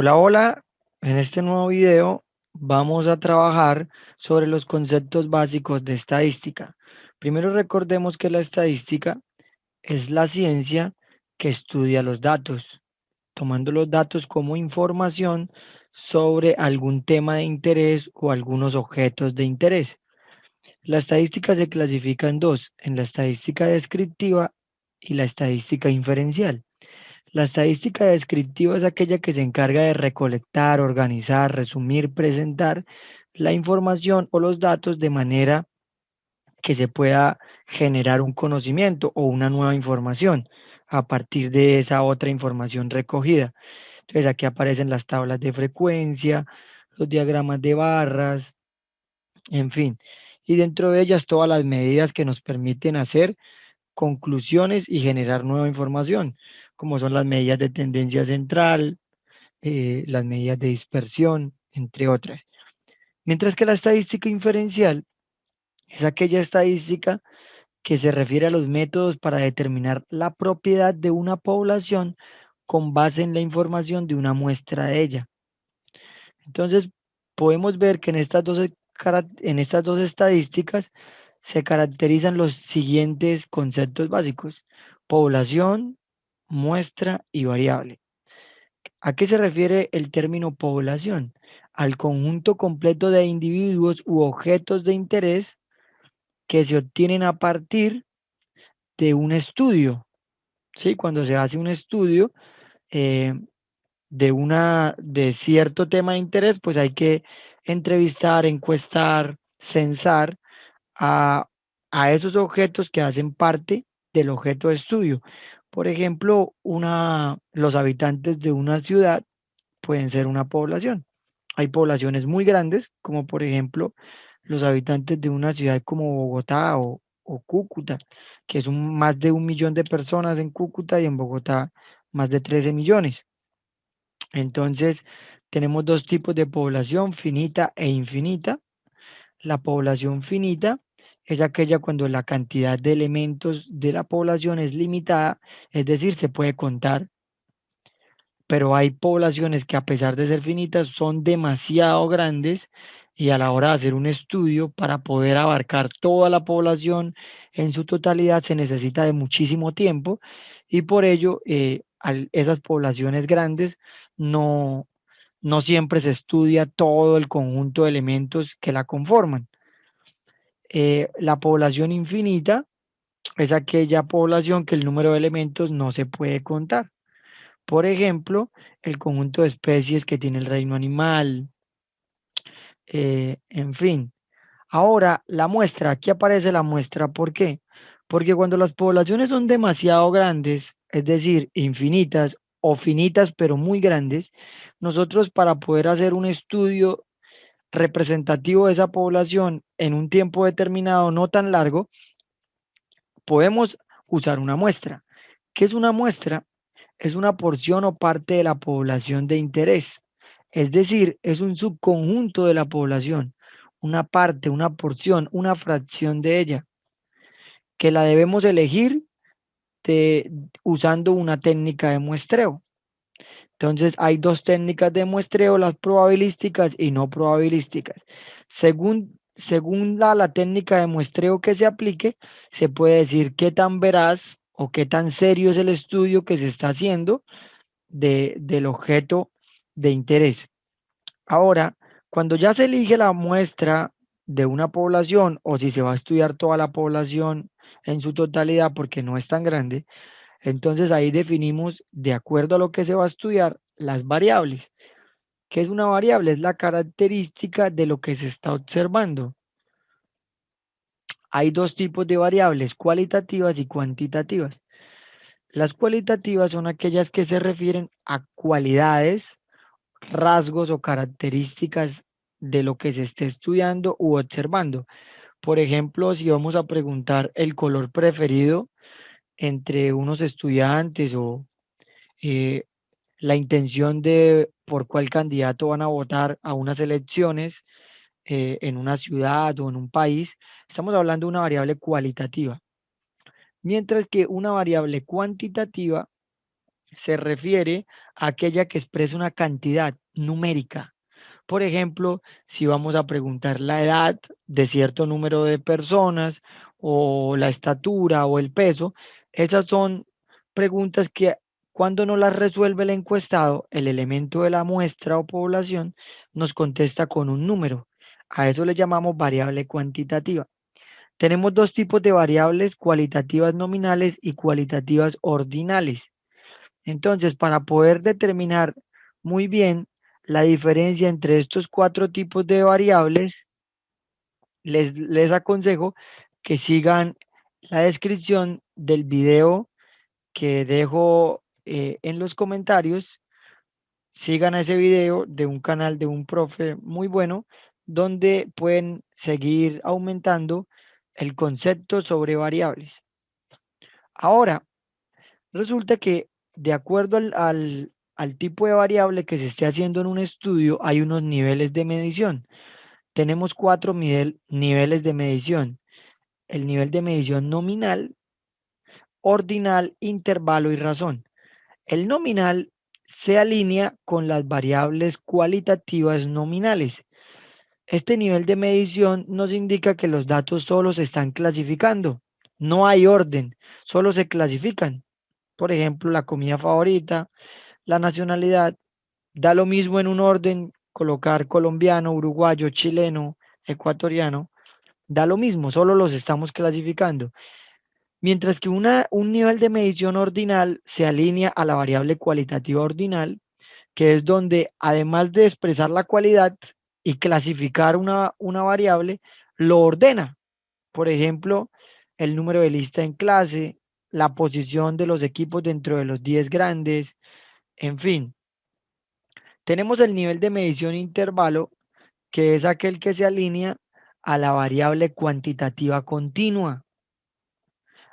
Hola, hola. En este nuevo video vamos a trabajar sobre los conceptos básicos de estadística. Primero recordemos que la estadística es la ciencia que estudia los datos, tomando los datos como información sobre algún tema de interés o algunos objetos de interés. La estadística se clasifica en dos, en la estadística descriptiva y la estadística inferencial. La estadística descriptiva es aquella que se encarga de recolectar, organizar, resumir, presentar la información o los datos de manera que se pueda generar un conocimiento o una nueva información a partir de esa otra información recogida. Entonces aquí aparecen las tablas de frecuencia, los diagramas de barras, en fin. Y dentro de ellas todas las medidas que nos permiten hacer conclusiones y generar nueva información, como son las medidas de tendencia central, las medidas de dispersión, entre otras. Mientras que la estadística inferencial es aquella estadística que se refiere a los métodos para determinar la propiedad de una población con base en la información de una muestra de ella. Entonces, podemos ver que en estas dos estadísticas se caracterizan los siguientes conceptos básicos: población, muestra y variable. ¿A qué se refiere el término población? Al conjunto completo de individuos u objetos de interés que se obtienen a partir de un estudio. ¿Sí? Cuando se hace un estudio eh, de cierto tema de interés, pues hay que entrevistar, encuestar, censar a, a esos objetos que hacen parte del objeto de estudio. Por ejemplo, los habitantes de una ciudad pueden ser una población. Hay poblaciones muy grandes, como por ejemplo los habitantes de una ciudad como Bogotá o Cúcuta, que son más de 1 millón de personas en Cúcuta y en Bogotá más de 13 millones. Entonces, tenemos dos tipos de población, finita e infinita. La población finita es aquella cuando la cantidad de elementos de la población es limitada, es decir, se puede contar, pero hay poblaciones que a pesar de ser finitas son demasiado grandes y a la hora de hacer un estudio para poder abarcar toda la población en su totalidad se necesita de muchísimo tiempo y por ello esas poblaciones grandes no, no siempre se estudia todo el conjunto de elementos que la conforman. La población infinita es aquella población que el número de elementos no se puede contar. Por ejemplo, el conjunto de especies que tiene el reino animal, en fin. Ahora, la muestra, aquí aparece la muestra, ¿por qué? Porque cuando las poblaciones son demasiado grandes, es decir, infinitas o finitas pero muy grandes, nosotros para poder hacer un estudio representativo de esa población en un tiempo determinado, no tan largo, podemos usar una muestra. ¿Qué es una muestra? Es una porción o parte de la población de interés. Es decir, es un subconjunto de la población, una parte, una porción, una fracción de ella, que la debemos elegir de- usando una técnica de muestreo. Entonces, hay dos técnicas de muestreo, las probabilísticas y no probabilísticas. Según la técnica de muestreo que se aplique, se puede decir qué tan veraz o qué tan serio es el estudio que se está haciendo del objeto de interés. Ahora, cuando ya se elige la muestra de una población o si se va a estudiar toda la población en su totalidad porque no es tan grande, entonces ahí definimos, de acuerdo a lo que se va a estudiar, las variables. ¿Qué es una variable? Es la característica de lo que se está observando. Hay dos tipos de variables, cualitativas y cuantitativas. Las cualitativas son aquellas que se refieren a cualidades, rasgos o características de lo que se esté estudiando u observando. Por ejemplo, si vamos a preguntar el color preferido entre unos estudiantes o eh, la intención de por cuál candidato van a votar a unas elecciones en una ciudad o en un país, estamos hablando de una variable cualitativa. Mientras que una variable cuantitativa se refiere a aquella que expresa una cantidad numérica. Por ejemplo, si vamos a preguntar la edad de cierto número de personas o la estatura o el peso, esas son preguntas que cuando no las resuelve el encuestado, el elemento de la muestra o población nos contesta con un número. A eso le llamamos variable cuantitativa. Tenemos dos tipos de variables, cualitativas nominales y cualitativas ordinales. Entonces, para poder determinar muy bien la diferencia entre estos cuatro tipos de variables, les aconsejo que sigan la descripción del video que dejo en los comentarios. Sigan a ese video de un canal de un profe muy bueno, donde pueden seguir aumentando el concepto sobre variables. Ahora, resulta que de acuerdo al tipo de variable que se esté haciendo en un estudio, hay unos niveles de medición. Tenemos cuatro niveles de medición. El nivel de medición nominal, ordinal, intervalo y razón. El nominal se alinea con las variables cualitativas nominales. Este nivel de medición nos indica que los datos solo se están clasificando. No hay orden, solo se clasifican. Por ejemplo, la comida favorita, la nacionalidad, da lo mismo en un orden colocar colombiano, uruguayo, chileno, ecuatoriano, da lo mismo, solo los estamos clasificando. Mientras que un nivel de medición ordinal se alinea a la variable cualitativa ordinal, que es donde además de expresar la cualidad y clasificar una variable, lo ordena. Por ejemplo, el número de lista en clase, la posición de los equipos dentro de los 10 grandes, en fin. Tenemos el nivel de medición intervalo, que es aquel que se alinea a la variable cuantitativa continua.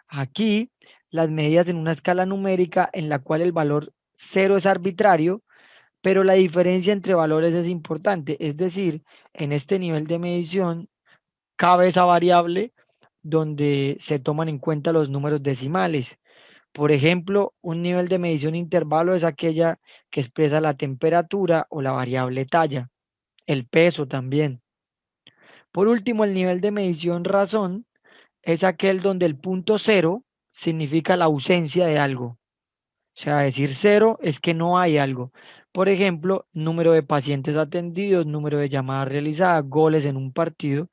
Aquí, las medidas en una escala numérica en la cual el valor cero es arbitrario, pero la diferencia entre valores es importante. Es decir, en este nivel de medición cabe esa variable donde se toman en cuenta los números decimales. Por ejemplo, un nivel de medición intervalo es aquella que expresa la temperatura o la variable talla, el peso también. Por último, el nivel de medición razón es aquel donde el punto cero significa la ausencia de algo. O sea, decir cero es que no hay algo. Por ejemplo, número de pacientes atendidos, número de llamadas realizadas, goles en un partido.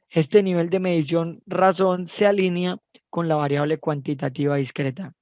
Este nivel de medición razón se alinea con la variable cuantitativa discreta.